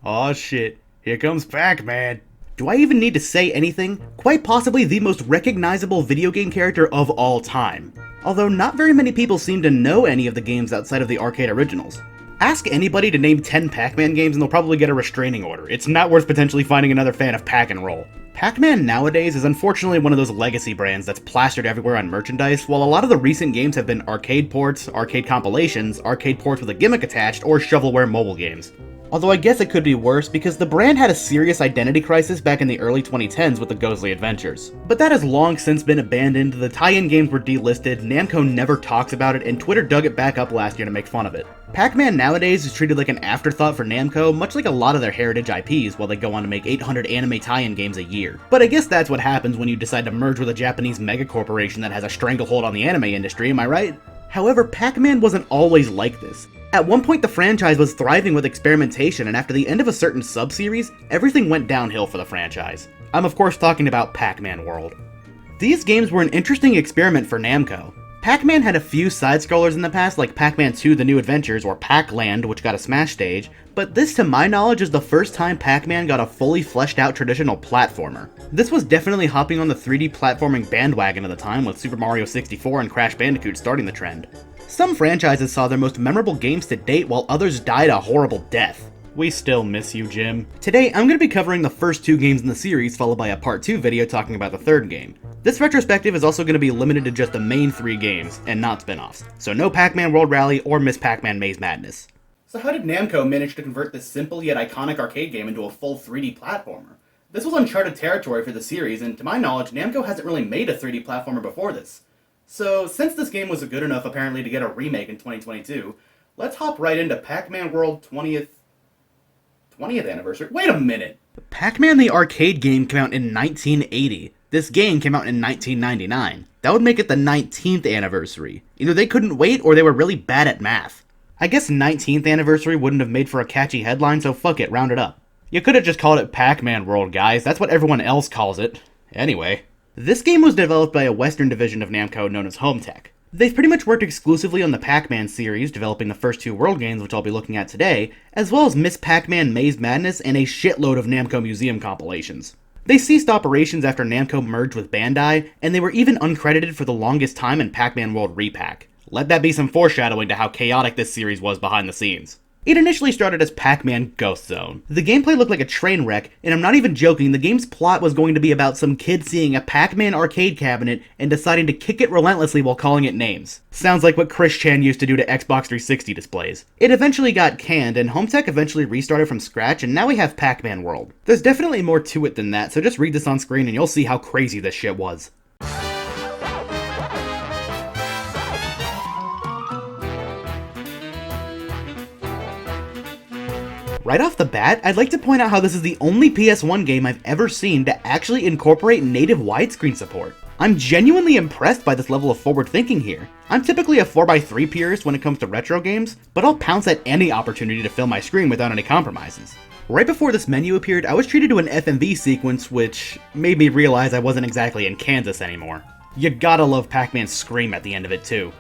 Aw shit, here comes Pac-Man. Do I even need to say anything? Quite possibly the most recognizable video game character of all time. Although not very many people seem to know any of the games outside of the arcade originals. Ask anybody to name 10 Pac-Man games and they'll probably get a restraining order. It's not worth potentially finding another fan of Pac and Roll. Pac-Man nowadays is unfortunately one of those legacy brands that's plastered everywhere on merchandise, while a lot of the recent games have been arcade ports, arcade compilations, arcade ports with a gimmick attached, or shovelware mobile games. Although I guess it could be worse because the brand had a serious identity crisis back in the early 2010s with the Ghostly Adventures. But that has long since been abandoned, the tie-in games were delisted, Namco never talks about it, and Twitter dug it back up last year to make fun of it. Pac-Man nowadays is treated like an afterthought for Namco, much like a lot of their heritage IPs, while they go on to make 800 anime tie-in games a year. But I guess that's what happens when you decide to merge with a Japanese megacorporation that has a stranglehold on the anime industry, am I right? However, Pac-Man wasn't always like this. At one point the franchise was thriving with experimentation, and after the end of a certain sub-series, everything went downhill for the franchise. I'm of course talking about Pac-Man World. These games were an interesting experiment for Namco. Pac-Man had a few side-scrollers in the past, like Pac-Man 2 The New Adventures or Pac-Land, which got a Smash stage, but this to my knowledge is the first time Pac-Man got a fully fleshed out traditional platformer. This was definitely hopping on the 3D platforming bandwagon at the time, with Super Mario 64 and Crash Bandicoot starting the trend. Some franchises saw their most memorable games to date, while others died a horrible death. We still miss you, Jim. Today, I'm going to be covering the first 2 games in the series, followed by a part 2 video talking about the 3rd game. This retrospective is also going to be limited to just the main 3 games, and not spin-offs, so no Pac-Man World Rally or Miss Pac-Man Maze Madness. So how did Namco manage to convert this simple yet iconic arcade game into a full 3D platformer? This was uncharted territory for the series, and to my knowledge, Namco hasn't really made a 3D platformer before this. So, since this game was good enough apparently to get a remake in 2022, let's hop right into Pac-Man World 20th anniversary. Wait a minute! Pac-Man the arcade game came out in 1980. This game came out in 1999. That would make it the 19th anniversary. Either they couldn't wait or they were really bad at math. I guess 19th anniversary wouldn't have made for a catchy headline, so fuck it, round it up. You could have just called it Pac-Man World, guys. That's what everyone else calls it. Anyway. This game was developed by a western division of Namco known as HomeTech. They've pretty much worked exclusively on the Pac-Man series, developing the first 2 World games, which I'll be looking at today, as well as Miss Pac-Man Maze Madness and a shitload of Namco Museum compilations. They ceased operations after Namco merged with Bandai, and they were even uncredited for the longest time in Pac-Man World Repack. Let that be some foreshadowing to how chaotic this series was behind the scenes. It initially started as Pac-Man Ghost Zone. The gameplay looked like a train wreck, and I'm not even joking, the game's plot was going to be about some kid seeing a Pac-Man arcade cabinet and deciding to kick it relentlessly while calling it names. Sounds like what Chris Chan used to do to Xbox 360 displays. It eventually got canned, and HomeTech eventually restarted from scratch, and now we have Pac-Man World. There's definitely more to it than that, so just read this on screen and you'll see how crazy this shit was. Right off the bat, I'd like to point out how this is the only PS1 game I've ever seen to actually incorporate native widescreen support. I'm genuinely impressed by this level of forward thinking here. I'm typically a 4x3 purist when it comes to retro games, but I'll pounce at any opportunity to fill my screen without any compromises. Right before this menu appeared, I was treated to an FMV sequence which made me realize I wasn't exactly in Kansas anymore. You gotta love Pac-Man's scream at the end of it too.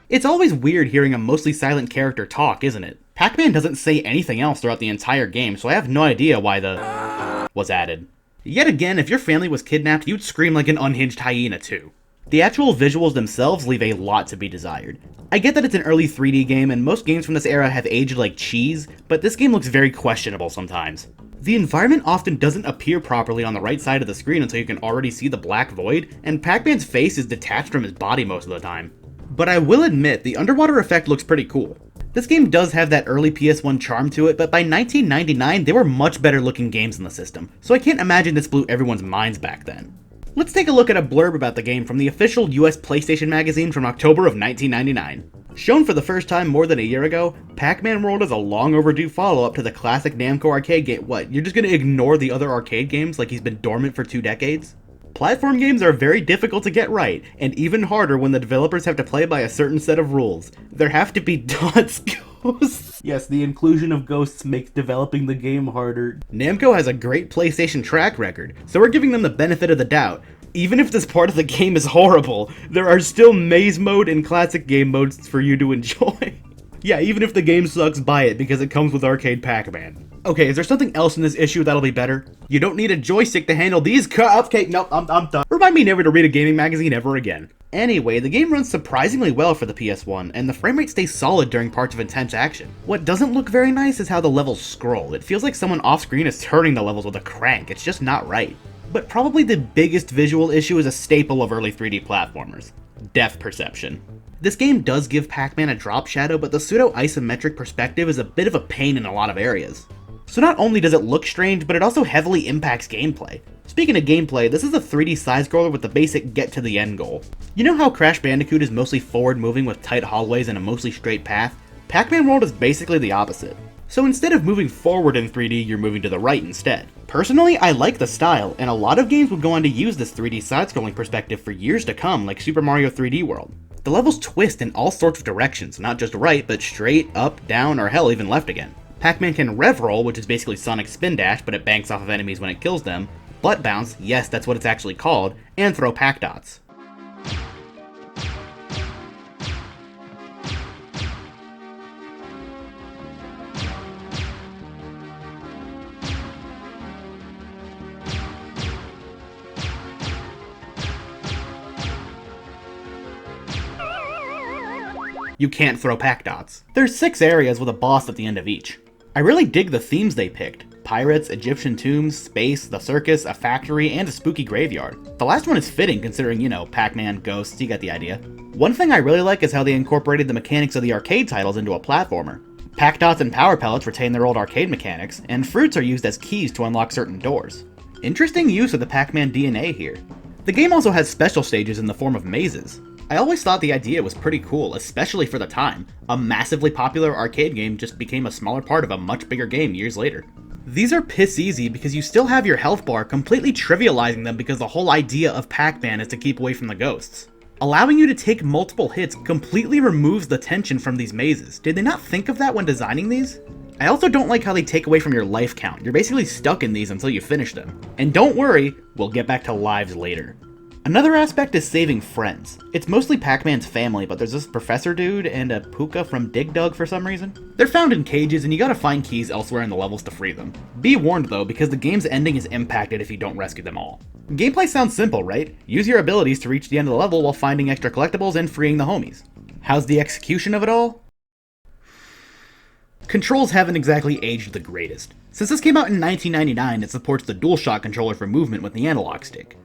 It's always weird hearing a mostly silent character talk, isn't it? Pac-Man doesn't say anything else throughout the entire game, so I have no idea why the was added. Yet again, if your family was kidnapped, you'd scream like an unhinged hyena too. The actual visuals themselves leave a lot to be desired. I get that it's an early 3D game, and most games from this era have aged like cheese, but this game looks very questionable sometimes. The environment often doesn't appear properly on the right side of the screen until you can already see the black void, and Pac-Man's face is detached from his body most of the time. But I will admit, the underwater effect looks pretty cool. This game does have that early PS1 charm to it, but by 1999, there were much better looking games in the system, so I can't imagine this blew everyone's minds back then. Let's take a look at a blurb about the game from the official US PlayStation magazine from October of 1999. Shown for the first time more than a year ago, Pac-Man World is a long overdue follow-up to the classic Namco arcade game. What, you're just gonna ignore the other arcade games like he's been dormant for 2 decades? Platform games are very difficult to get right, and even harder when the developers have to play by a certain set of rules. There have to be dots, ghosts. Yes, the inclusion of ghosts makes developing the game harder. Namco has a great PlayStation track record, so we're giving them the benefit of the doubt. Even if this part of the game is horrible, there are still maze mode and classic game modes for you to enjoy. Yeah, even if the game sucks, buy it because it comes with arcade Pac-Man. Okay, is there something else in this issue that'll be better? You don't need a joystick to handle these okay, nope, I'm done. Remind me never to read a gaming magazine ever again. Anyway, the game runs surprisingly well for the PS1, and the frame rate stays solid during parts of intense action. What doesn't look very nice is how the levels scroll. It feels like someone off-screen is turning the levels with a crank. It's just not right. But probably the biggest visual issue is a staple of early 3D platformers: depth perception. This game does give Pac-Man a drop shadow, but the pseudo-isometric perspective is a bit of a pain in a lot of areas. So not only does it look strange, but it also heavily impacts gameplay. Speaking of gameplay, this is a 3D side-scroller with the basic get-to-the-end goal. You know how Crash Bandicoot is mostly forward-moving with tight hallways and a mostly straight path? Pac-Man World is basically the opposite. So instead of moving forward in 3D, you're moving to the right instead. Personally, I like the style, and a lot of games would go on to use this 3D side-scrolling perspective for years to come, like Super Mario 3D World. The levels twist in all sorts of directions, not just right, but straight, up, down, or hell, even left again. Pac-Man can rev roll, which is basically Sonic's spin dash, but it banks off of enemies when it kills them, butt bounce, yes, that's what it's actually called, and throw Pac dots. You can't throw Pac dots. There's 6 areas with a boss at the end of each. I really dig the themes they picked: pirates, Egyptian tombs, space, the circus, a factory, and a spooky graveyard. The last one is fitting considering, you know, Pac-Man, ghosts, you get the idea. One thing I really like is how they incorporated the mechanics of the arcade titles into a platformer. Pac dots and power pellets retain their old arcade mechanics, and fruits are used as keys to unlock certain doors. Interesting use of the Pac-Man DNA here. The game also has special stages in the form of mazes. I always thought the idea was pretty cool, especially for the time. A massively popular arcade game just became a smaller part of a much bigger game years later. These are piss easy because you still have your health bar, completely trivializing them because the whole idea of Pac-Man is to keep away from the ghosts. Allowing you to take multiple hits completely removes the tension from these mazes. Did they not think of that when designing these? I also don't like how they take away from your life count. You're basically stuck in these until you finish them. And don't worry, we'll get back to lives later. Another aspect is saving friends. It's mostly Pac-Man's family, but there's this professor dude and a Puka from Dig Dug for some reason. They're found in cages and you gotta find keys elsewhere in the levels to free them. Be warned though, because the game's ending is impacted if you don't rescue them all. Gameplay sounds simple, right? Use your abilities to reach the end of the level while finding extra collectibles and freeing the homies. How's the execution of it all? Controls haven't exactly aged the greatest. Since this came out in 1999, it supports the DualShock controller for movement with the analog stick.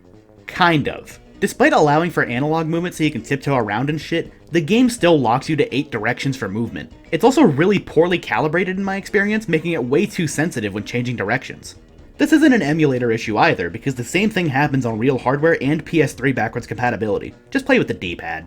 Kind of. Despite allowing for analog movement so you can tiptoe around and shit, the game still locks you to 8 directions for movement. It's also really poorly calibrated in my experience, making it way too sensitive when changing directions. This isn't an emulator issue either, because the same thing happens on real hardware and PS3 backwards compatibility. Just play with the D-pad.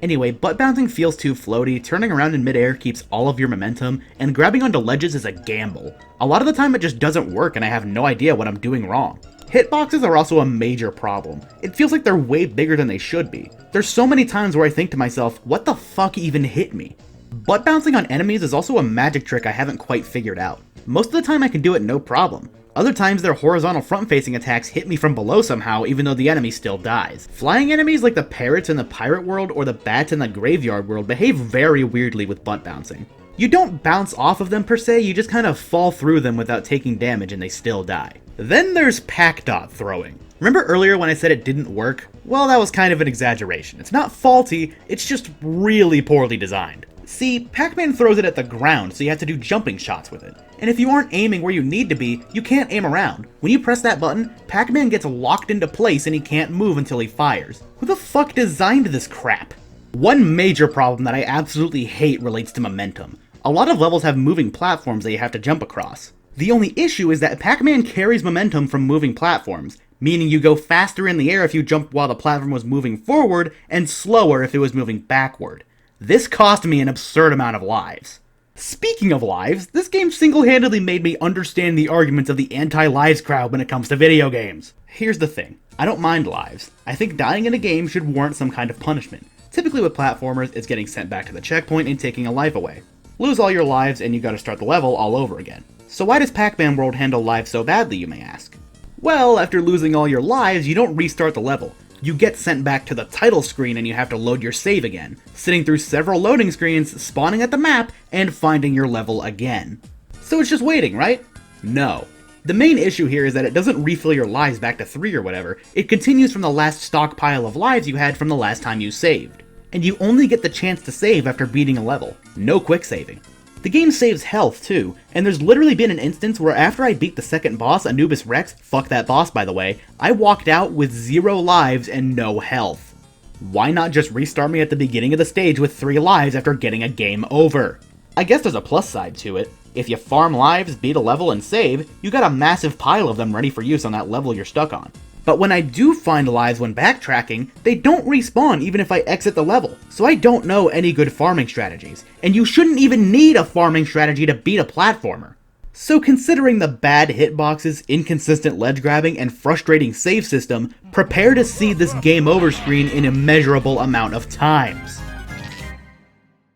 Anyway, butt bouncing feels too floaty, turning around in midair keeps all of your momentum, and grabbing onto ledges is a gamble. A lot of the time it just doesn't work and I have no idea what I'm doing wrong. Hitboxes are also a major problem. It feels like they're way bigger than they should be. There's so many times where I think to myself, what the fuck even hit me? Butt bouncing on enemies is also a magic trick I haven't quite figured out. Most of the time I can do it no problem. Other times their horizontal front-facing attacks hit me from below somehow even though the enemy still dies. Flying enemies like the parrots in the pirate world or the bats in the graveyard world behave very weirdly with butt bouncing. You don't bounce off of them per se, you just kind of fall through them without taking damage and they still die. Then there's Pac dot throwing. Remember earlier when I said it didn't work? Well, that was kind of an exaggeration. It's not faulty, it's just really poorly designed. See, Pac-Man throws it at the ground, so you have to do jumping shots with it. And if you aren't aiming where you need to be, you can't aim around. When you press that button, Pac-Man gets locked into place and he can't move until he fires. Who the fuck designed this crap? One major problem that I absolutely hate relates to momentum. A lot of levels have moving platforms that you have to jump across. The only issue is that Pac-Man carries momentum from moving platforms, meaning you go faster in the air if you jump while the platform was moving forward, and slower if it was moving backward. This cost me an absurd amount of lives. Speaking of lives, this game single-handedly made me understand the arguments of the anti-lives crowd when it comes to video games. Here's the thing, I don't mind lives. I think dying in a game should warrant some kind of punishment. Typically with platformers, it's getting sent back to the checkpoint and taking a life away. Lose all your lives and you gotta start the level all over again. So why does Pac-Man World handle lives so badly, you may ask? Well, after losing all your lives, you don't restart the level. you get sent back to the title screen and you have to load your save again, sitting through several loading screens, spawning at the map, and finding your level again. So it's just waiting, right? No. The main issue here is that it doesn't refill your lives back to 3 or whatever, it continues from the last stockpile of lives you had from the last time you saved. And you only get the chance to save after beating a level, no quick saving. The game saves health too, and there's literally been an instance where after I beat the second boss, Anubis Rex, fuck that boss by the way, I walked out with 0 lives and no health. Why not just restart me at the beginning of the stage with 3 lives after getting a game over? I guess there's a plus side to it. If you farm lives, beat a level, and save, you got a massive pile of them ready for use on that level you're stuck on. But when I do find lives when backtracking, they don't respawn even if I exit the level, so I don't know any good farming strategies, and you shouldn't even need a farming strategy to beat a platformer. So considering the bad hitboxes, inconsistent ledge grabbing, and frustrating save system, prepare to see this game over screen an immeasurable amount of times.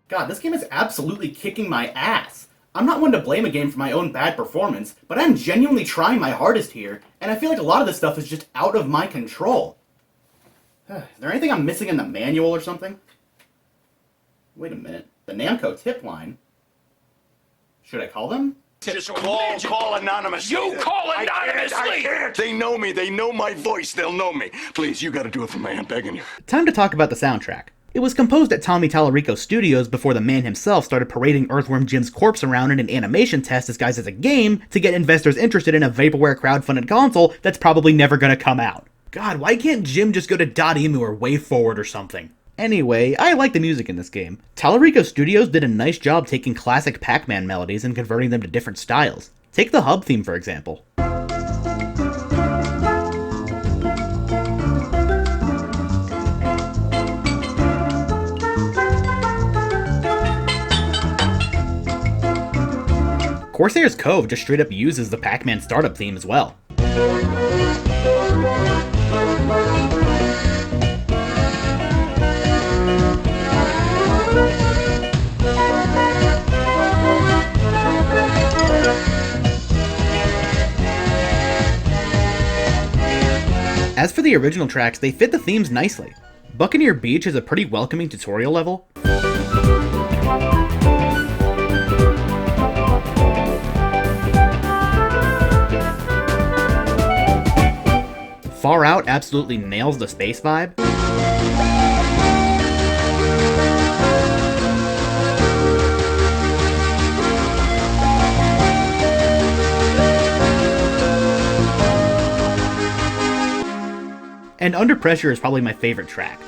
God, this game is absolutely kicking my ass. I'm not one to blame a game for my own bad performance, but I'm genuinely trying my hardest here, and I feel like a lot of this stuff is just out of my control. Is there anything I'm missing in the manual or something? Wait a minute. The Namco tip line? Should I call them? Just call anonymous. You call anonymously! I can't. They know me. They know my voice. They'll know me. Please, you gotta do it for me. I'm begging you. Time to talk about the soundtrack. It was composed at Tommy Tallarico Studios before the man himself started parading Earthworm Jim's corpse around in an animation test disguised as a game to get investors interested in a vaporware crowdfunded console that's probably never gonna come out. God, why can't Jim just go to .emu or WayForward or something? Anyway, I like the music in this game. Tallarico Studios did a nice job taking classic Pac-Man melodies and converting them to different styles. Take the hub theme for example. Corsair's Cove just straight up uses the Pac-Man startup theme as well. As for the original tracks, they fit the themes nicely. Buccaneer Beach is a pretty welcoming tutorial level. Far Out absolutely nails the space vibe. And Under Pressure is probably my favorite track.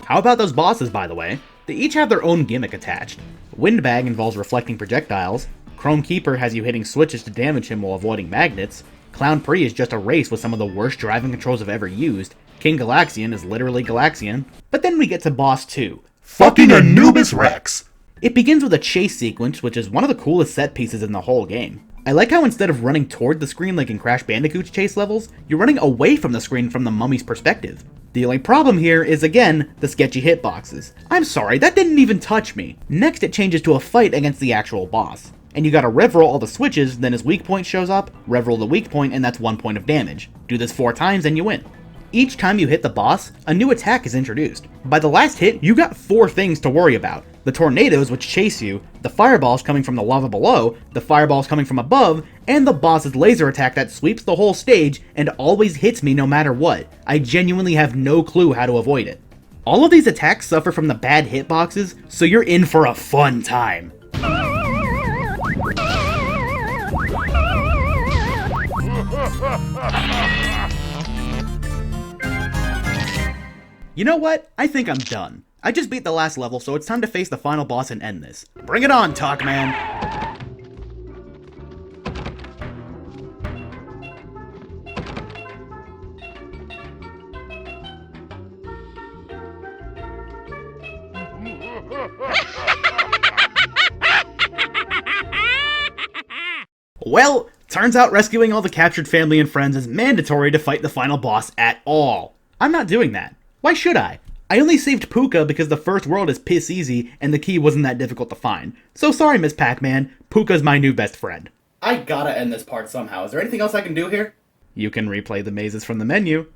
How about those bosses, by the way? They each have their own gimmick attached. Windbag involves reflecting projectiles, Chrome Keeper has you hitting switches to damage him while avoiding magnets, Clown Prix is just a race with some of the worst driving controls I've ever used, King Galaxian is literally Galaxian, but then we get to Boss 2. Fucking Anubis Rex! It begins with a chase sequence, which is one of the coolest set pieces in the whole game. I like how instead of running toward the screen like in Crash Bandicoot's chase levels, you're running away from the screen from the mummy's perspective. The only problem here is, again, the sketchy hitboxes. I'm sorry, that didn't even touch me. Next it changes to a fight against the actual boss. And you gotta rev roll all the switches, then his weak point shows up, rev roll the weak point, and that's 1 point of damage. Do this 4 times and you win. Each time you hit the boss, a new attack is introduced. By the last hit, you got 4 things to worry about. The tornadoes which chase you, the fireballs coming from the lava below, the fireballs coming from above, and the boss's laser attack that sweeps the whole stage and always hits me no matter what. I genuinely have no clue how to avoid it. All of these attacks suffer from the bad hitboxes, so you're in for a fun time. You know what? I think I'm done. I just beat the last level, so it's time to face the final boss and end this. Bring it on, Talkman! Well, turns out rescuing all the captured family and friends is mandatory to fight the final boss at all. I'm not doing that. Why should I? I only saved Puka because the first world is piss easy and the key wasn't that difficult to find. So sorry, Miss Pac-Man, Puka's my new best friend. I gotta end this part somehow. Is there anything else I can do here? You can replay the mazes from the menu.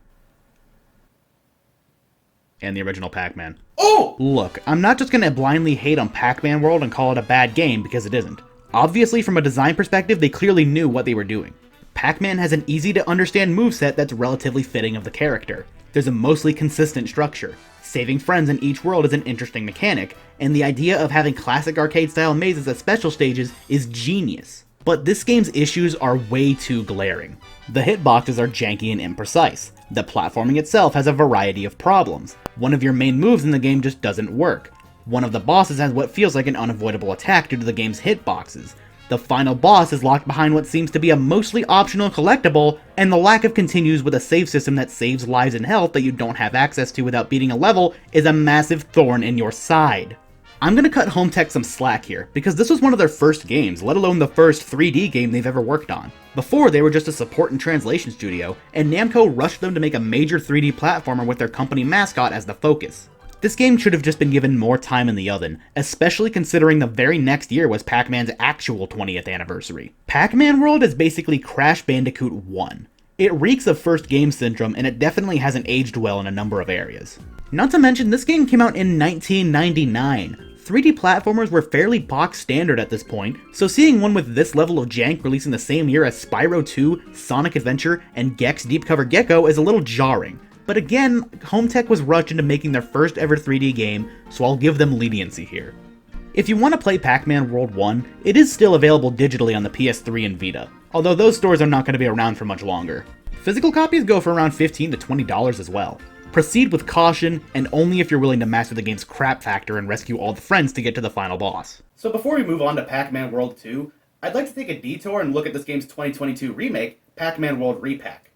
And the original Pac-Man. Oh! Look, I'm not just gonna blindly hate on Pac-Man World and call it a bad game because it isn't. Obviously, from a design perspective, they clearly knew what they were doing. Pac-Man has an easy-to-understand moveset that's relatively fitting of the character. There's a mostly consistent structure. Saving friends in each world is an interesting mechanic, and the idea of having classic arcade-style mazes at special stages is genius. But this game's issues are way too glaring. The hitboxes are janky and imprecise. The platforming itself has a variety of problems. One of your main moves in the game just doesn't work. One of the bosses has what feels like an unavoidable attack due to the game's hitboxes. The final boss is locked behind what seems to be a mostly optional collectible, and the lack of continues with a save system that saves lives and health that you don't have access to without beating a level is a massive thorn in your side. I'm gonna cut Home Tech some slack here, because this was one of their first games, let alone the first 3D game they've ever worked on. Before, they were just a support and translation studio, and Namco rushed them to make a major 3D platformer with their company mascot as the focus. This game should have just been given more time in the oven, especially considering the very next year was Pac-Man's actual 20th anniversary. Pac-Man World is basically Crash Bandicoot 1. It reeks of first game syndrome, and it definitely hasn't aged well in a number of areas. Not to mention, this game came out in 1999. 3D platformers were fairly box standard at this point, so seeing one with this level of jank releasing the same year as Spyro 2, Sonic Adventure, and Gex Deep Cover Gecko is a little jarring. But again, Home Tech was rushed into making their first ever 3D game, so I'll give them leniency here. If you want to play Pac-Man World 1, it is still available digitally on the PS3 and Vita, although those stores are not going to be around for much longer. Physical copies go for around $15 to $20 as well. Proceed with caution, and only if you're willing to master the game's crap factor and rescue all the friends to get to the final boss. So before we move on to Pac-Man World 2, I'd like to take a detour and look at this game's 2022 remake, Pac-Man World Repack.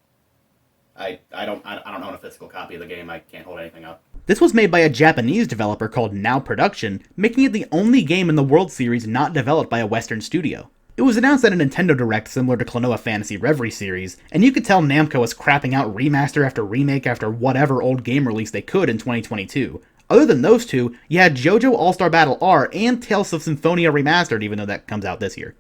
I don't own a physical copy of the game, I can't hold anything up. This was made by a Japanese developer called Now Production, making it the only game in the World series not developed by a Western studio. It was announced at a Nintendo Direct similar to Klonoa Fantasy Reverie series, and you could tell Namco was crapping out remaster after remake after whatever old game release they could in 2022. Other than those two, you had JoJo All-Star Battle R and Tales of Symphonia Remastered, even though that comes out this year.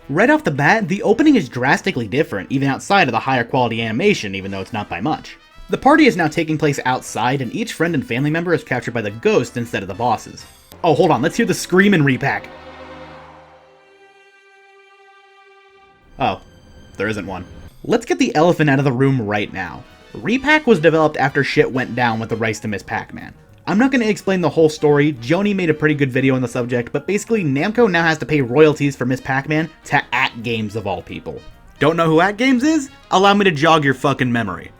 Right off the bat, the opening is drastically different, even outside of the higher quality animation, even though it's not by much. The party is now taking place outside, and each friend and family member is captured by the ghost instead of the bosses. Oh, hold on, let's hear the scream in Repack. Oh, there isn't one. Let's get the elephant out of the room right now. Repack was developed after shit went down with the rights to Miss Pac-Man. I'm not going to explain the whole story, Joni made a pretty good video on the subject, but basically Namco now has to pay royalties for Miss Pac-Man to AtGames of all people. Don't know who AtGames is? Allow me to jog your fucking memory.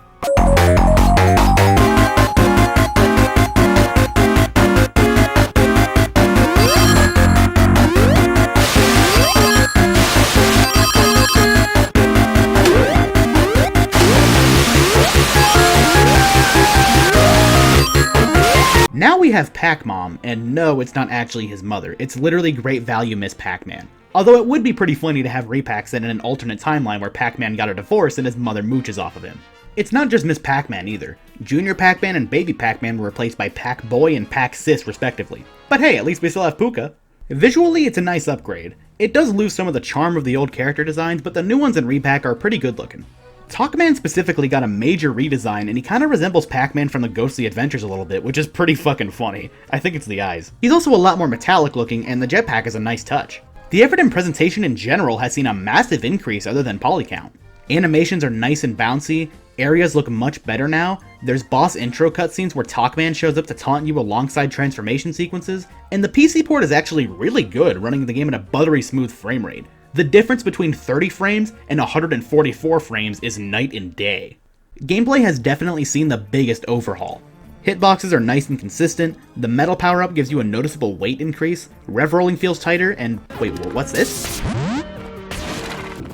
Now we have Pac-Mom, and no, it's not actually his mother, it's literally Great Value Miss Pac-Man. Although it would be pretty funny to have Repack set in an alternate timeline where Pac-Man got a divorce and his mother mooches off of him. It's not just Miss Pac-Man either. Junior Pac-Man and Baby Pac-Man were replaced by Pac-Boy and Pac-Sis respectively. But hey, at least we still have Puka. Visually, it's a nice upgrade. It does lose some of the charm of the old character designs, but the new ones in Repack are pretty good looking. Talkman specifically got a major redesign, and he kinda resembles Pac-Man from the Ghostly Adventures a little bit, which is pretty fucking funny. I think it's the eyes. He's also a lot more metallic looking, and the jetpack is a nice touch. The effort and presentation in general has seen a massive increase other than poly count. Animations are nice and bouncy, areas look much better now, there's boss intro cutscenes where Talkman shows up to taunt you alongside transformation sequences, and the PC port is actually really good, running the game at a buttery smooth frame rate. The difference between 30 frames and 144 frames is night and day. Gameplay has definitely seen the biggest overhaul. Hitboxes are nice and consistent, the metal power-up gives you a noticeable weight increase, rev rolling feels tighter, and wait, what's this?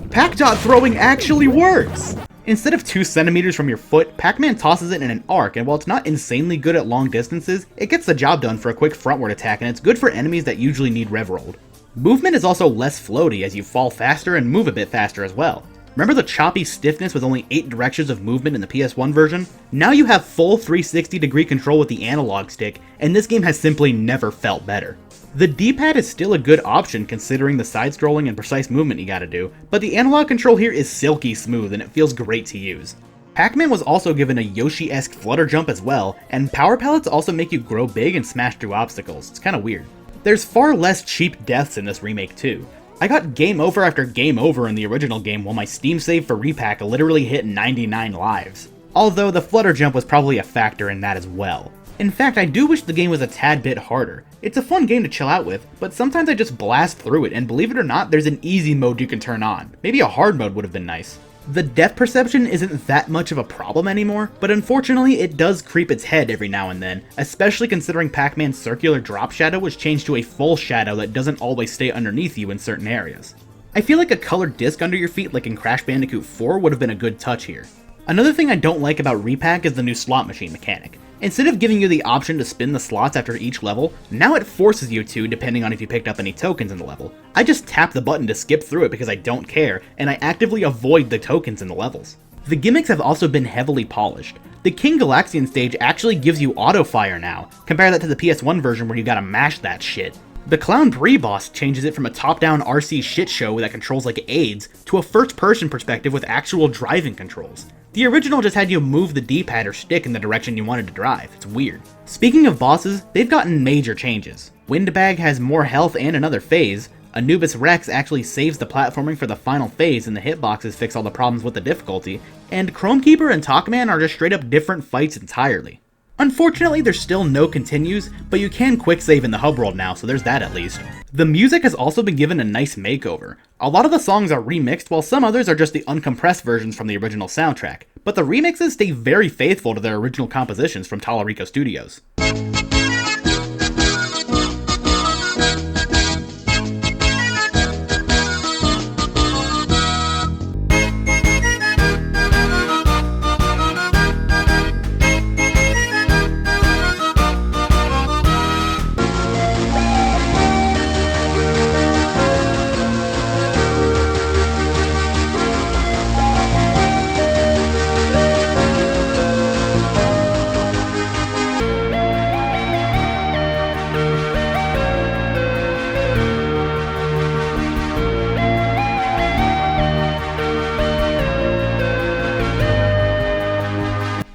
Pac-Dot throwing actually works! Instead of 2 centimeters from your foot, Pac-Man tosses it in an arc, and while it's not insanely good at long distances, it gets the job done for a quick frontward attack, and it's good for enemies that usually need rev-rolled. Movement is also less floaty as you fall faster and move a bit faster as well. Remember the choppy stiffness with only 8 directions of movement in the PS1 version? Now you have full 360-degree control with the analog stick, and this game has simply never felt better. The D-pad is still a good option considering the side-scrolling and precise movement you gotta do, but the analog control here is silky smooth and it feels great to use. Pac-Man was also given a Yoshi-esque flutter jump as well, and power pellets also make you grow big and smash through obstacles. It's kinda weird. There's far less cheap deaths in this remake too. I got game over after game over in the original game while my Steam save for Repack literally hit 99 lives. Although the flutter jump was probably a factor in that as well. In fact, I do wish the game was a tad bit harder. It's a fun game to chill out with, but sometimes I just blast through it, and believe it or not, there's an easy mode you can turn on. Maybe a hard mode would have been nice. The depth perception isn't that much of a problem anymore, but unfortunately it does creep its head every now and then, especially considering Pac-Man's circular drop shadow was changed to a full shadow that doesn't always stay underneath you in certain areas. I feel like a colored disc under your feet like in Crash Bandicoot 4 would have been a good touch here. Another thing I don't like about Repack is the new slot machine mechanic. Instead of giving you the option to spin the slots after each level, now it forces you to depending on if you picked up any tokens in the level. I just tap the button to skip through it because I don't care, and I actively avoid the tokens in the levels. The gimmicks have also been heavily polished. The King Galaxian stage actually gives you auto fire now, compare that to the PS1 version where you gotta mash that shit. The Clown Brie boss changes it from a top-down RC shit show that controls like AIDS to a first-person perspective with actual driving controls. The original just had you move the D-pad or stick in the direction you wanted to drive. It's weird. Speaking of bosses, they've gotten major changes. Windbag has more health and another phase, Anubis Rex actually saves the platforming for the final phase and the hitboxes fix all the problems with the difficulty, and Chrome Keeper and Talkman are just straight up different fights entirely. Unfortunately, there's still no continues, but you can quick save in the hub world now, so there's that at least. The music has also been given a nice makeover. A lot of the songs are remixed, while some others are just the uncompressed versions from the original soundtrack, but the remixes stay very faithful to their original compositions from Tallarico Studios.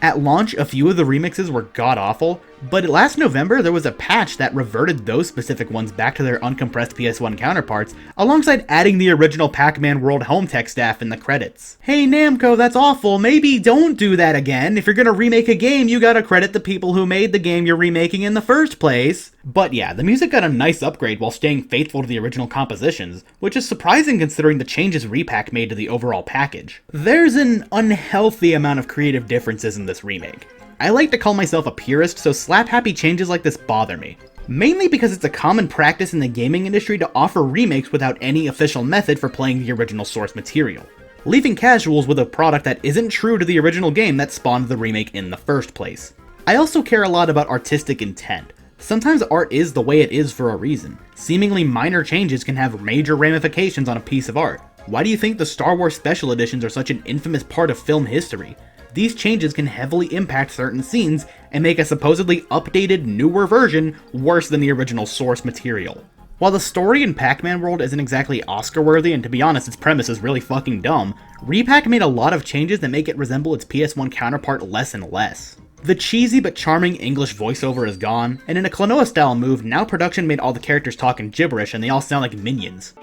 At launch, a few of the remixes were god-awful, but last November there was a patch that reverted those specific ones back to their uncompressed PS1 counterparts, alongside adding the original Pac-Man World home tech staff in the credits. Hey Namco, that's awful, maybe don't do that again. If you're gonna remake a game, you gotta credit the people who made the game you're remaking in the first place. But yeah, the music got a nice upgrade while staying faithful to the original compositions, which is surprising considering the changes Repack made to the overall package. There's an unhealthy amount of creative differences in this remake. I like to call myself a purist, so slap-happy changes like this bother me. Mainly because it's a common practice in the gaming industry to offer remakes without any official method for playing the original source material, leaving casuals with a product that isn't true to the original game that spawned the remake in the first place. I also care a lot about artistic intent. Sometimes art is the way it is for a reason. Seemingly minor changes can have major ramifications on a piece of art. Why do you think the Star Wars Special Editions are such an infamous part of film history? These changes can heavily impact certain scenes and make a supposedly updated, newer version worse than the original source material. While the story in Pac-Man World isn't exactly Oscar-worthy, and to be honest, its premise is really fucking dumb, Repack made a lot of changes that make it resemble its PS1 counterpart less and less. The cheesy but charming English voiceover is gone, and in a Klonoa-style move, now production made all the characters talk in gibberish and they all sound like minions.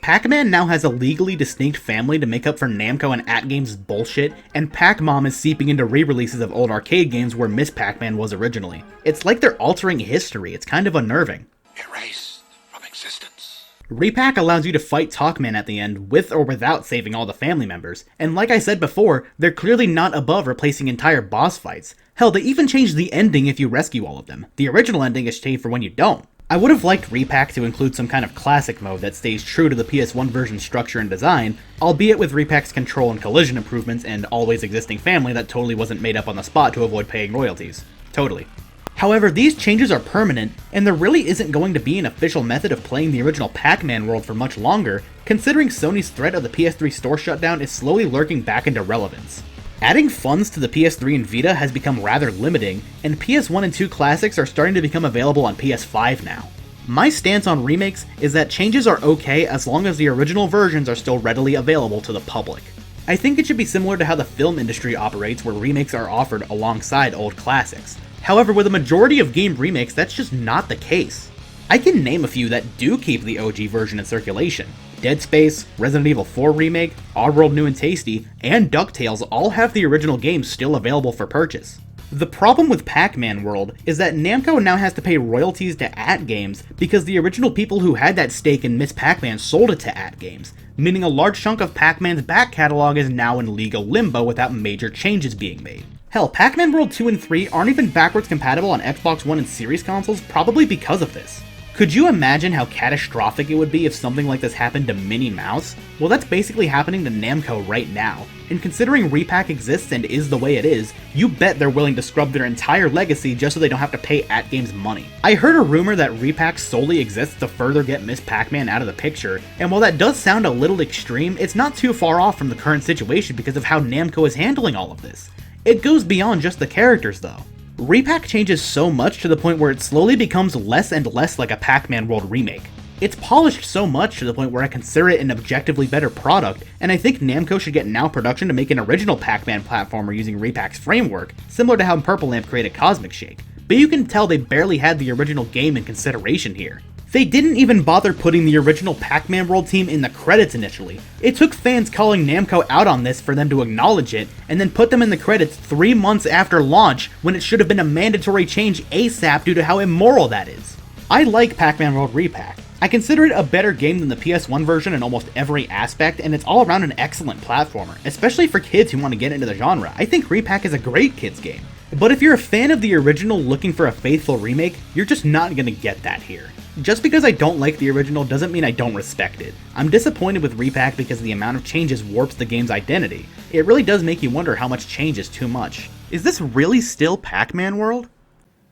Pac-Man now has a legally distinct family to make up for Namco and AtGames' bullshit, and Pac-Mom is seeping into re-releases of old arcade games where Miss Pac-Man was originally. It's like they're altering history, it's kind of unnerving. Erased from existence. Repack allows you to fight Talkman at the end with or without saving all the family members, and like I said before, they're clearly not above replacing entire boss fights. Hell, they even changed the ending if you rescue all of them. The original ending is saved for when you don't. I would have liked Repack to include some kind of classic mode that stays true to the PS1 version's structure and design, albeit with Repack's control and collision improvements and always existing family that totally wasn't made up on the spot to avoid paying royalties. Totally. However, these changes are permanent, and there really isn't going to be an official method of playing the original Pac-Man world for much longer, considering Sony's threat of the PS3 store shutdown is slowly lurking back into relevance. Adding funds to the PS3 and Vita has become rather limiting, and PS1 and 2 classics are starting to become available on PS5 now. My stance on remakes is that changes are okay as long as the original versions are still readily available to the public. I think it should be similar to how the film industry operates, where remakes are offered alongside old classics. However, with a majority of game remakes, that's just not the case. I can name a few that do keep the OG version in circulation. Dead Space, Resident Evil 4 Remake, Oddworld New and Tasty, and DuckTales all have the original games still available for purchase. The problem with Pac-Man World is that Namco now has to pay royalties to AtGames because the original people who had that stake in Miss Pac-Man sold it to AtGames, meaning a large chunk of Pac-Man's back catalog is now in legal limbo without major changes being made. Hell, Pac-Man World 2 and 3 aren't even backwards compatible on Xbox One and Series consoles, probably because of this. Could you imagine how catastrophic it would be if something like this happened to Minnie Mouse? Well, that's basically happening to Namco right now, and considering Repack exists and is the way it is, you bet they're willing to scrub their entire legacy just so they don't have to pay AtGames money. I heard a rumor that Repack solely exists to further get Miss Pac-Man out of the picture, and while that does sound a little extreme, it's not too far off from the current situation because of how Namco is handling all of this. It goes beyond just the characters though. Repack changes so much to the point where it slowly becomes less and less like a Pac-Man World remake. It's polished so much to the point where I consider it an objectively better product, and I think Namco should get Now Production to make an original Pac-Man platformer using Repack's framework, similar to how Purple Lamp created Cosmic Shake. But you can tell they barely had the original game in consideration here. They didn't even bother putting the original Pac-Man World team in the credits initially. It took fans calling Namco out on this for them to acknowledge it, and then put them in the credits 3 months after launch when it should have been a mandatory change ASAP due to how immoral that is. I like Pac-Man World Repack. I consider it a better game than the PS1 version in almost every aspect, and it's all around an excellent platformer, especially for kids who want to get into the genre. I think Repack is a great kids game. But if you're a fan of the original looking for a faithful remake, you're just not gonna get that here. Just because I don't like the original doesn't mean I don't respect it. I'm disappointed with Repack because the amount of changes warps the game's identity. It really does make you wonder how much change is too much. Is this really still Pac-Man World?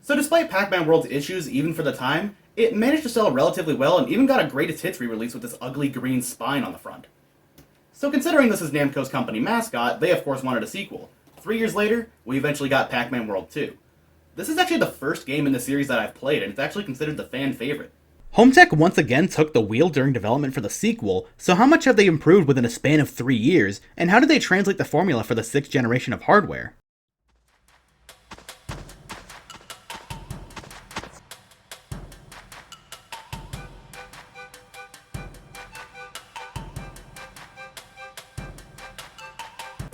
So despite Pac-Man World's issues even for the time, it managed to sell relatively well and even got a greatest hits re-release with this ugly green spine on the front. So considering this is Namco's company mascot, they of course wanted a sequel. 3 years later, we eventually got Pac-Man World 2. This is actually the first game in the series that I've played, and it's actually considered the fan favorite. Hometech once again took the wheel during development for the sequel, so how much have they improved within a span of 3 years, and how did they translate the formula for the 6th generation of hardware?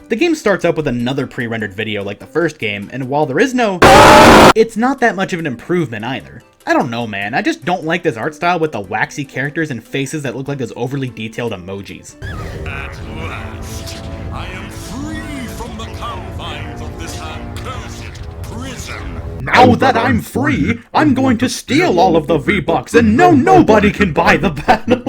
The game starts up with another pre-rendered video like the first game, and while there is no, it's not that much of an improvement either. I don't know, man, I just don't like this art style with the waxy characters and faces that look like those overly detailed emojis. At last, I am free from the confines of this accursed prison. Now that I'm free, I'm going to steal all of the V-Bucks, and nobody can buy the battle.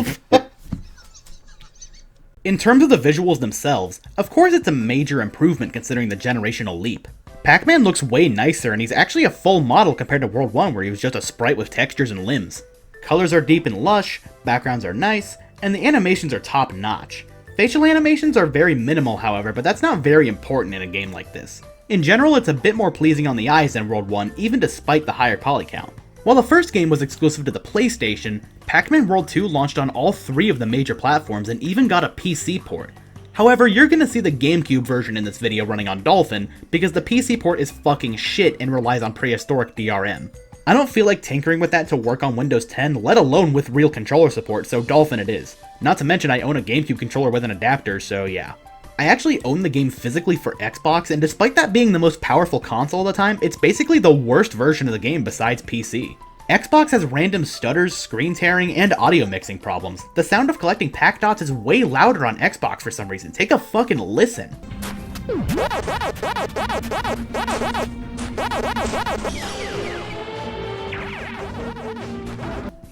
In terms of the visuals themselves, of course it's a major improvement considering the generational leap. Pac-Man looks way nicer, and he's actually a full model compared to World 1 where he was just a sprite with textures and limbs. Colors are deep and lush, backgrounds are nice, and the animations are top notch. Facial animations are very minimal however, but that's not very important in a game like this. In general, it's a bit more pleasing on the eyes than World 1, even despite the higher poly count. While the first game was exclusive to the PlayStation, Pac-Man World 2 launched on all 3 of the major platforms and even got a PC port. However, you're gonna see the GameCube version in this video running on Dolphin, because the PC port is fucking shit and relies on prehistoric DRM. I don't feel like tinkering with that to work on Windows 10, let alone with real controller support, so Dolphin it is. Not to mention I own a GameCube controller with an adapter, so yeah. I actually own the game physically for Xbox, and despite that being the most powerful console of the time, it's basically the worst version of the game besides PC. Xbox has random stutters, screen tearing, and audio mixing problems. The sound of collecting Pac Dots is way louder on Xbox for some reason. Take a fucking listen.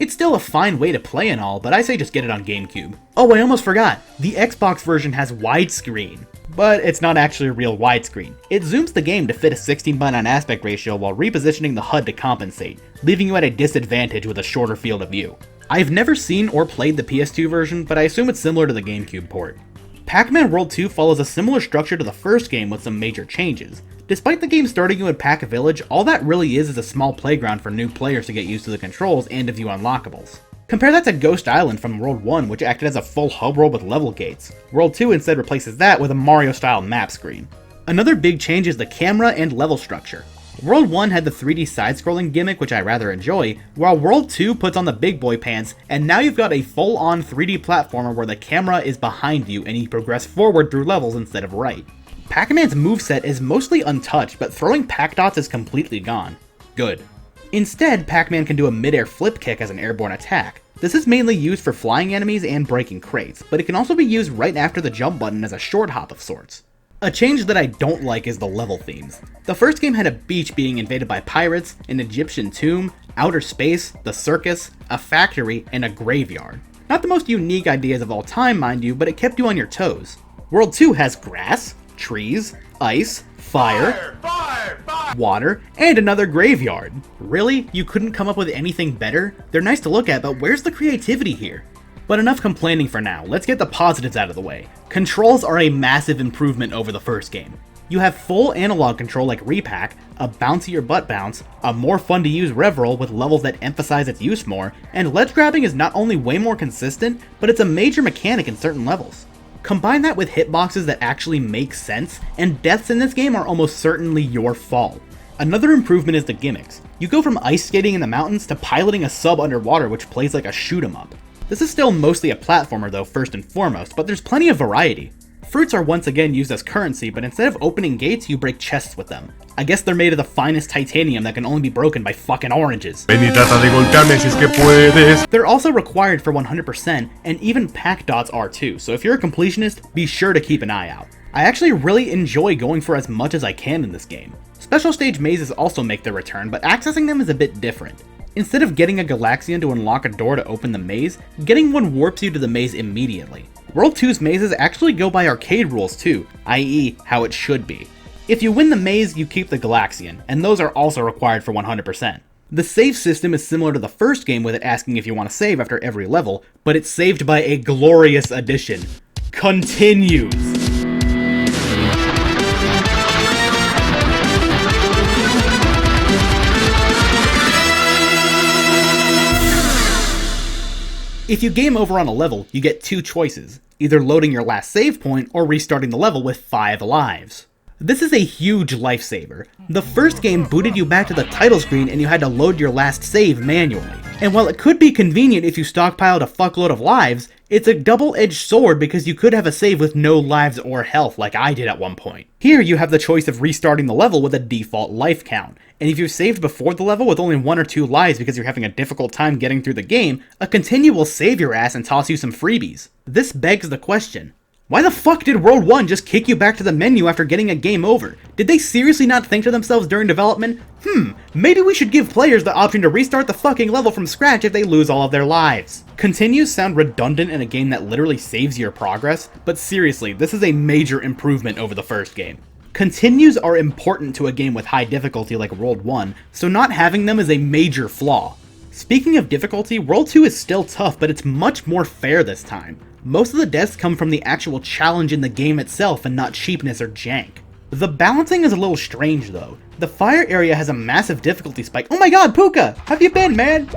It's still a fine way to play and all, but I say just get it on GameCube. Oh, I almost forgot, the Xbox version has widescreen. But it's not actually a real widescreen. It zooms the game to fit a 16:9 aspect ratio while repositioning the HUD to compensate, leaving you at a disadvantage with a shorter field of view. I've never seen or played the PS2 version, but I assume it's similar to the GameCube port. Pac-Man World 2 follows a similar structure to the first game with some major changes. Despite the game starting you in Pac-A-Village, all that really is a small playground for new players to get used to the controls and to view unlockables. Compare that to Ghost Island from World 1, which acted as a full hub world with level gates. World 2 instead replaces that with a Mario-style map screen. Another big change is the camera and level structure. World 1 had the 3D side-scrolling gimmick, which I rather enjoy, while World 2 puts on the big boy pants, and now you've got a full-on 3D platformer where the camera is behind you and you progress forward through levels instead of right. Pac-Man's moveset is mostly untouched, but throwing Pac-Dots is completely gone. Good. Instead, Pac-Man can do a mid-air flip kick as an airborne attack. This is mainly used for flying enemies and breaking crates, but it can also be used right after the jump button as a short hop of sorts. A change that I don't like is the level themes. The first game had a beach being invaded by pirates, an Egyptian tomb, outer space, the circus, a factory, and a graveyard. Not the most unique ideas of all time, mind you, but it kept you on your toes. World 2 has grass, trees, ice, fire, water, and another graveyard. Really? You couldn't come up with anything better? They're nice to look at, but where's the creativity here? But enough complaining for now, let's get the positives out of the way. Controls are a massive improvement over the first game. You have full analog control like Repack, a bouncier butt bounce, a more fun to use rev roll with levels that emphasize its use more, and ledge grabbing is not only way more consistent, but it's a major mechanic in certain levels. Combine that with hitboxes that actually make sense, and deaths in this game are almost certainly your fault. Another improvement is the gimmicks. You go from ice skating in the mountains to piloting a sub underwater which plays like a shoot 'em up. This is still mostly a platformer though first and foremost, but there's plenty of variety. Fruits are once again used as currency, but instead of opening gates, you break chests with them. I guess they're made of the finest titanium that can only be broken by fucking oranges. They're also required for 100%, and even pack dots are too, so if you're a completionist, be sure to keep an eye out. I actually really enjoy going for as much as I can in this game. Special stage mazes also make their return, but accessing them is a bit different. Instead of getting a Galaxian to unlock a door to open the maze, getting one warps you to the maze immediately. World 2's mazes actually go by arcade rules too, i.e. how it should be. If you win the maze, you keep the Galaxian, and those are also required for 100%. The save system is similar to the first game with it asking if you want to save after every level, but it's saved by a glorious addition. Continues! If you game over on a level, you get two choices, either loading your last save point or restarting the level with 5 lives. This is a huge lifesaver. The first game booted you back to the title screen and you had to load your last save manually. And while it could be convenient if you stockpiled a fuckload of lives, it's a double-edged sword because you could have a save with no lives or health like I did at one point. Here you have the choice of restarting the level with a default life count, and if you've saved before the level with only 1 or 2 lives because you're having a difficult time getting through the game, a continue will save your ass and toss you some freebies. This begs the question, why the fuck did World 1 just kick you back to the menu after getting a game over? Did they seriously not think to themselves during development, maybe we should give players the option to restart the fucking level from scratch if they lose all of their lives? Continues sound redundant in a game that literally saves your progress, but seriously, this is a major improvement over the first game. Continues are important to a game with high difficulty like World 1, so not having them is a major flaw. Speaking of difficulty, World 2 is still tough, but it's much more fair this time. Most of the deaths come from the actual challenge in the game itself and not cheapness or jank. The balancing is a little strange though. The fire area has a massive difficulty spike. Oh my god, Puka! How have you been, man?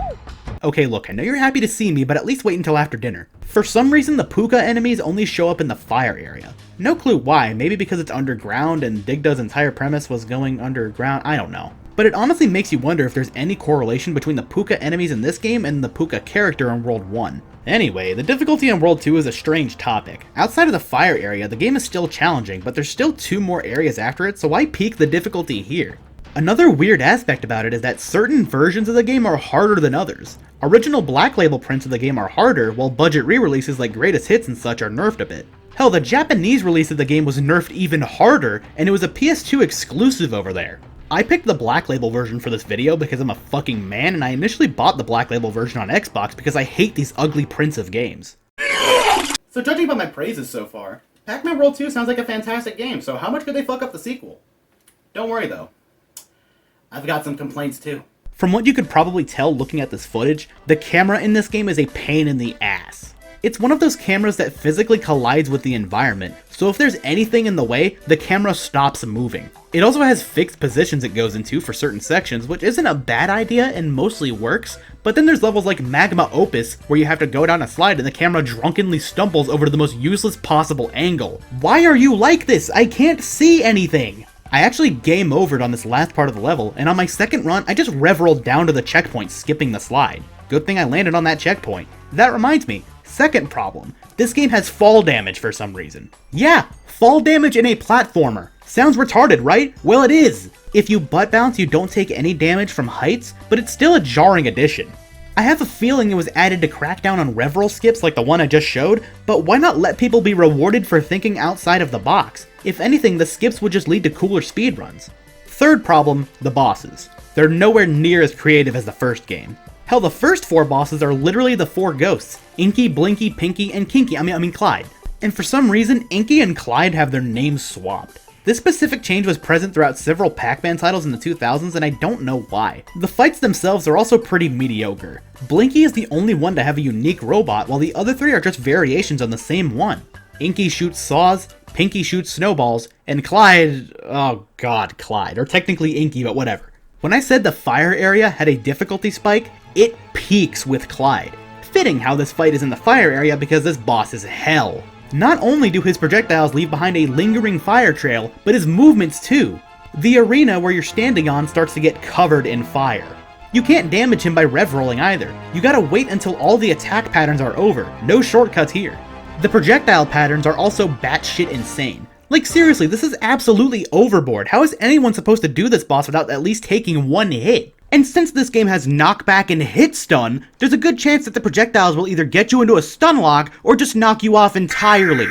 Okay, look, I know you're happy to see me, but at least wait until after dinner. For some reason, the Puka enemies only show up in the fire area. No clue why, maybe because it's underground and Digda's entire premise was going underground, I don't know. But it honestly makes you wonder if there's any correlation between the Puka enemies in this game and the Puka character in World 1. Anyway, the difficulty in World 2 is a strange topic. Outside of the fire area, the game is still challenging, but there's still 2 more areas after it, so why peak the difficulty here? Another weird aspect about it is that certain versions of the game are harder than others. Original Black Label prints of the game are harder, while budget re-releases like Greatest Hits and such are nerfed a bit. Hell, the Japanese release of the game was nerfed even harder, and it was a PS2 exclusive over there. I picked the Black Label version for this video because I'm a fucking man, and I initially bought the Black Label version on Xbox because I hate these ugly prints of games. So judging by my praises so far, Pac-Man World 2 sounds like a fantastic game, so how much could they fuck up the sequel? Don't worry though, I've got some complaints too. From what you could probably tell looking at this footage, the camera in this game is a pain in the ass. It's one of those cameras that physically collides with the environment, so if there's anything in the way, the camera stops moving. It also has fixed positions it goes into for certain sections, which isn't a bad idea and mostly works, but then there's levels like Magma Opus, where you have to go down a slide and the camera drunkenly stumbles over to the most useless possible angle. Why are you like this? I can't see anything! I actually game overed on this last part of the level, and on my second run, I just rev-rolled down to the checkpoint, skipping the slide. Good thing I landed on that checkpoint. That reminds me, second problem, this game has fall damage for some reason. Yeah, fall damage in a platformer. Sounds retarded, right? Well, it is. If you butt bounce, you don't take any damage from heights, but it's still a jarring addition. I have a feeling it was added to crack down on rev-roll skips like the one I just showed, but why not let people be rewarded for thinking outside of the box? If anything, the skips would just lead to cooler speedruns. Third problem, the bosses. They're nowhere near as creative as the first game. Hell, the first 4 bosses are literally the 4 ghosts, Inky, Blinky, Pinky, and Kinky, I mean Clyde. And for some reason, Inky and Clyde have their names swapped. This specific change was present throughout several Pac-Man titles in the 2000s, and I don't know why. The fights themselves are also pretty mediocre. Blinky is the only one to have a unique robot, while the other 3 are just variations on the same one. Inky shoots saws, Pinky shoots snowballs, and Clyde... oh god, Clyde. Or technically Inky, but whatever. When I said the fire area had a difficulty spike, it peaks with Clyde. Fitting how this fight is in the fire area because this boss is hell. Not only do his projectiles leave behind a lingering fire trail, but his movements too. The arena where you're standing on starts to get covered in fire. You can't damage him by rev-rolling either. You gotta wait until all the attack patterns are over. No shortcuts here. The projectile patterns are also batshit insane. Like seriously, this is absolutely overboard. How is anyone supposed to do this boss without at least taking one hit? And since this game has knockback and hit stun, there's a good chance that the projectiles will either get you into a stun lock or just knock you off entirely.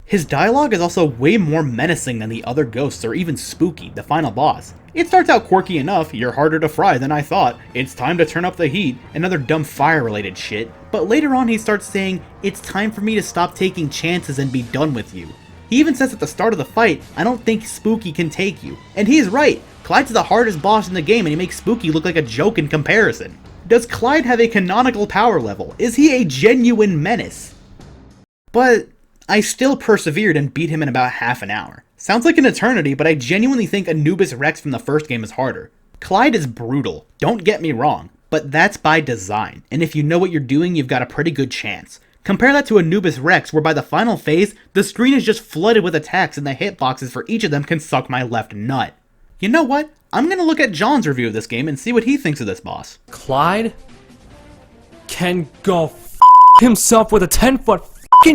His dialogue is also way more menacing than the other ghosts or even Spooky, the final boss. It starts out quirky enough, you're harder to fry than I thought, it's time to turn up the heat, and other dumb fire related shit, but later on he starts saying, it's time for me to stop taking chances and be done with you. He even says at the start of the fight, I don't think Spooky can take you. And he's right, Clyde's the hardest boss in the game and he makes Spooky look like a joke in comparison. Does Clyde have a canonical power level? Is he a genuine menace? But I still persevered and beat him in about half an hour. Sounds like an eternity, but I genuinely think Anubis Rex from the first game is harder. Clyde is brutal, don't get me wrong, but that's by design, and if you know what you're doing, you've got a pretty good chance. Compare that to Anubis Rex, where by the final phase, the screen is just flooded with attacks and the hitboxes for each of them can suck my left nut. You know what? I'm gonna look at John's review of this game and see what he thinks of this boss. Clyde can go himself with a 10-foot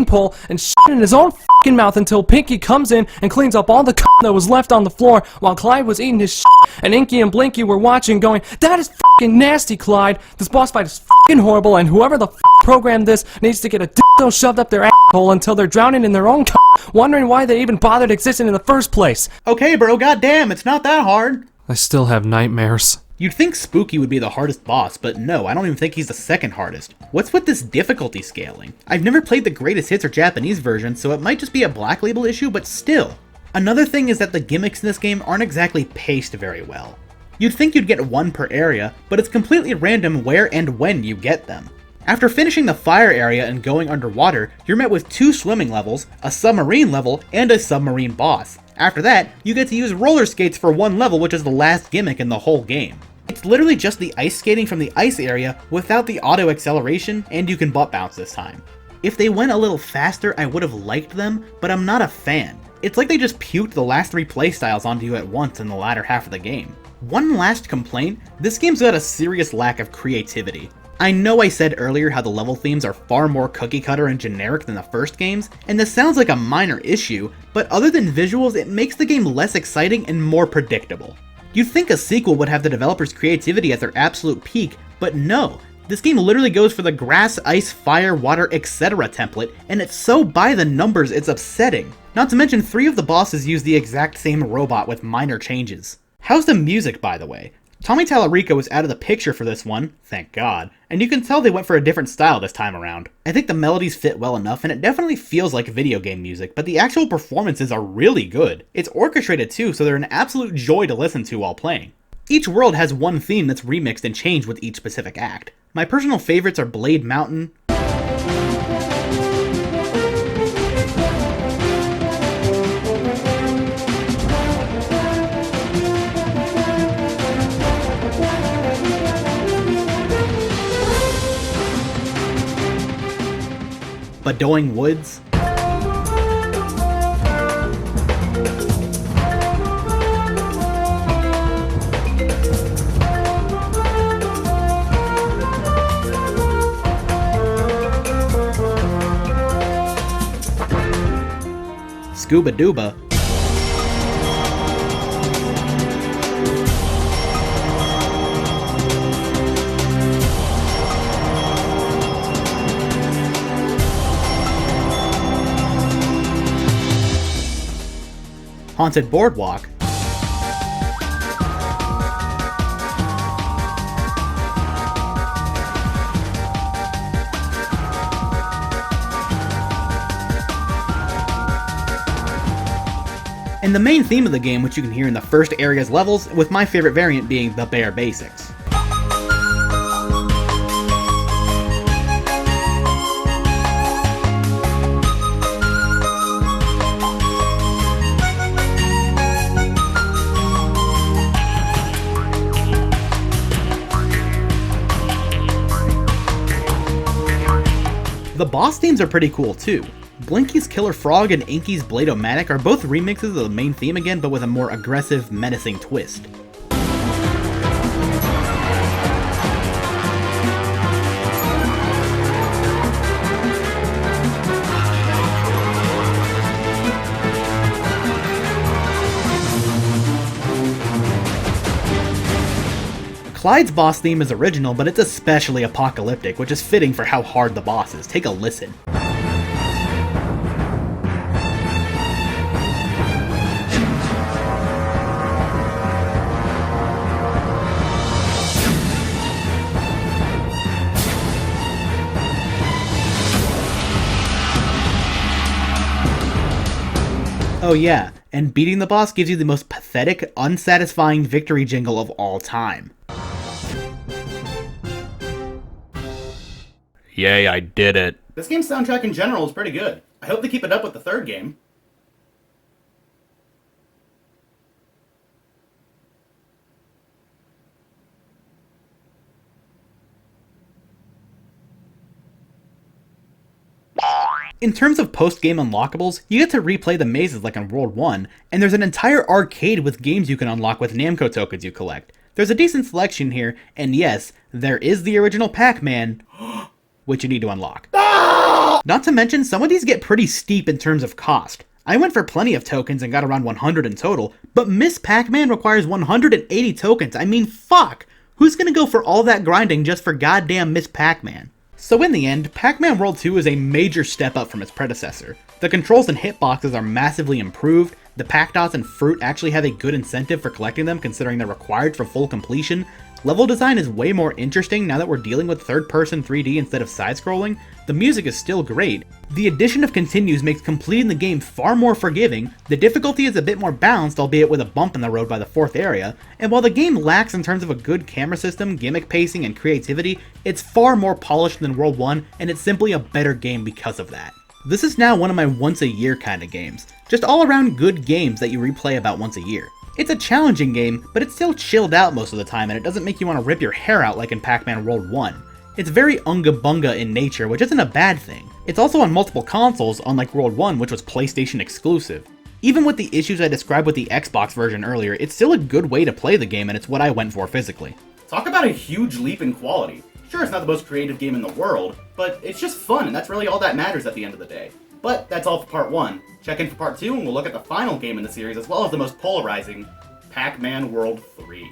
pole and shit in his own mouth until Pinky comes in and cleans up all the that was left on the floor while Clyde was eating his shit, and Inky and Blinky were watching going, that is nasty, Clyde. This boss fight is horrible, and whoever the programmed this needs to get a dildo shoved up their asshole until they're drowning in their own wondering why they even bothered existing in the first place. Okay bro, goddamn, it's not that hard. I still have nightmares. You'd think Spooky would be the hardest boss, but no, I don't even think he's the second hardest. What's with this difficulty scaling? I've never played the Greatest Hits or Japanese version, so it might just be a Black Label issue, but still. Another thing is that the gimmicks in this game aren't exactly paced very well. You'd think you'd get one per area, but it's completely random where and when you get them. After finishing the fire area and going underwater, you're met with 2 swimming levels, a submarine level, and a submarine boss. After that, you get to use roller skates for one level, which is the last gimmick in the whole game. It's literally just the ice skating from the ice area without the auto acceleration, and you can butt bounce this time. If they went a little faster, I would have liked them, but I'm not a fan. It's like they just puked the last 3 playstyles onto you at once in the latter half of the game. One last complaint, this game's got a serious lack of creativity. I know I said earlier how the level themes are far more cookie cutter and generic than the first games, and this sounds like a minor issue, but other than visuals, it makes the game less exciting and more predictable. You'd think a sequel would have the developers' creativity at their absolute peak, but no. This game literally goes for the grass, ice, fire, water, etc. template, and it's so by the numbers it's upsetting. Not to mention 3 of the bosses use the exact same robot with minor changes. How's the music, by the way? Tommy Tallarico was out of the picture for this one, thank God, and you can tell they went for a different style this time around. I think the melodies fit well enough, and it definitely feels like video game music, but the actual performances are really good. It's orchestrated too, so they're an absolute joy to listen to while playing. Each world has one theme that's remixed and changed with each specific act. My personal favorites are Blade Mountain, Badoing Woods, Scuba Dooba, Haunted Boardwalk, and the main theme of the game, which you can hear in the first area's levels, with my favorite variant being the bare basics. The boss themes are pretty cool too. Blinky's Killer Frog and Inky's Blade-O-Matic are both remixes of the main theme again, but with a more aggressive, menacing twist. Clyde's boss theme is original, but it's especially apocalyptic, which is fitting for how hard the boss is. Take a listen. Oh yeah, and beating the boss gives you the most pathetic, unsatisfying victory jingle of all time. Yay, I did it. This game's soundtrack in general is pretty good. I hope they keep it up with the third game. In terms of post-game unlockables, you get to replay the mazes like in World 1, and there's an entire arcade with games you can unlock with Namco tokens you collect. There's a decent selection here, and yes, there is the original Pac-Man, which you need to unlock. Not to mention, some of these get pretty steep in terms of cost. I went for plenty of tokens and got around 100 in total, but Miss Pac-Man requires 180 tokens. I mean, fuck! Who's gonna go for all that grinding just for goddamn Miss Pac-Man? So in the end, Pac-Man World 2 is a major step up from its predecessor. The controls and hitboxes are massively improved, the Pac-Dots and fruit actually have a good incentive for collecting them considering they're required for full completion, level design is way more interesting now that we're dealing with third-person 3D instead of side-scrolling, the music is still great, the addition of continues makes completing the game far more forgiving, the difficulty is a bit more balanced albeit with a bump in the road by the fourth area, and while the game lacks in terms of a good camera system, gimmick pacing, and creativity, it's far more polished than World 1 and it's simply a better game because of that. This is now one of my once-a-year kind of games, just all-around good games that you replay about once a year. It's a challenging game, but it's still chilled out most of the time and it doesn't make you want to rip your hair out like in Pac-Man World 1. It's very unga-bunga in nature, which isn't a bad thing. It's also on multiple consoles, unlike World 1, which was PlayStation exclusive. Even with the issues I described with the Xbox version earlier, it's still a good way to play the game and it's what I went for physically. Talk about a huge leap in quality. Sure, it's not the most creative game in the world, but it's just fun and that's really all that matters at the end of the day. But that's all for part 1. Check in for part 2 and we'll look at the final game in the series as well as the most polarizing, Pac-Man World 3.